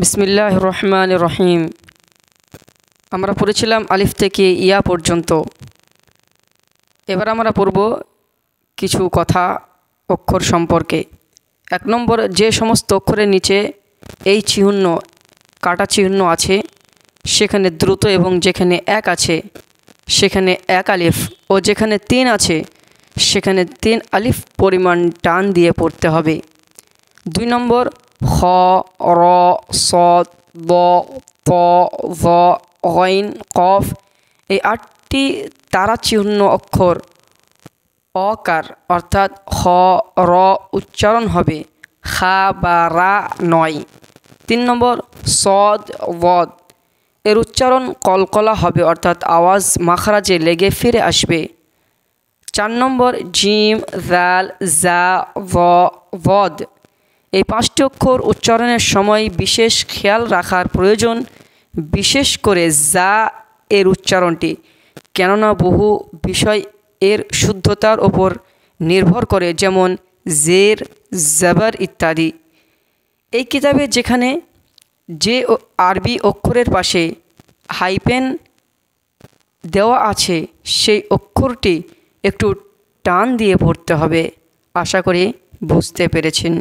বিসমিল্লাহির রহমানির রহিম। আমরা পড়েছিলাম আলিফ থেকে ইয়া পর্যন্ত। এবার আমরা পড়ব কিছু কথা অক্ষর সম্পর্কে। 1 নম্বর, যে সমস্ত অক্ষরের নিচে এই চিহ্ন কাটা চিহ্ন আছে সেখানে দ্রুত, এবং যেখানে 1 আছে সেখানে 1 আলিফ, ও যেখানে 3 আছে সেখানে 3 আলিফ পরিমাণ টান দিয়ে পড়তে হবে। 2 নম্বর, খ, র, সদ, দ, ত, জ, গইন, কফ, এই 8টি তারা চিহ্ন অক্ষর অকার, অর্থাৎ খ, র উচ্চারণ হবে, খা বা রা নয়। 3 নম্বর, সদ, ওয়াদ, এর উচ্চারণ কলকলা হবে, অর্থাৎ আওয়াজ মাখরাজে লেগে ফিরে আসবে। 4 নম্বর, জিম, জাল, জা, ভ, ভদ, এই 5টি অক্ষর উচ্চারণের সময় বিশেষ খেয়াল রাখার প্রয়োজন, বিশেষ করে জা এর উচ্চারণটি, কেননা বহু বিষয় এর শুদ্ধতার ওপর নির্ভর করে, যেমন জের, জবর ইত্যাদি। এই কিতাবে যেখানে যে আরবি অক্ষরের পাশে হাইপেন দেওয়া আছে সেই অক্ষরটি একটু টান দিয়ে পড়তে হবে। আশা করি বুঝতে পেরেছেন।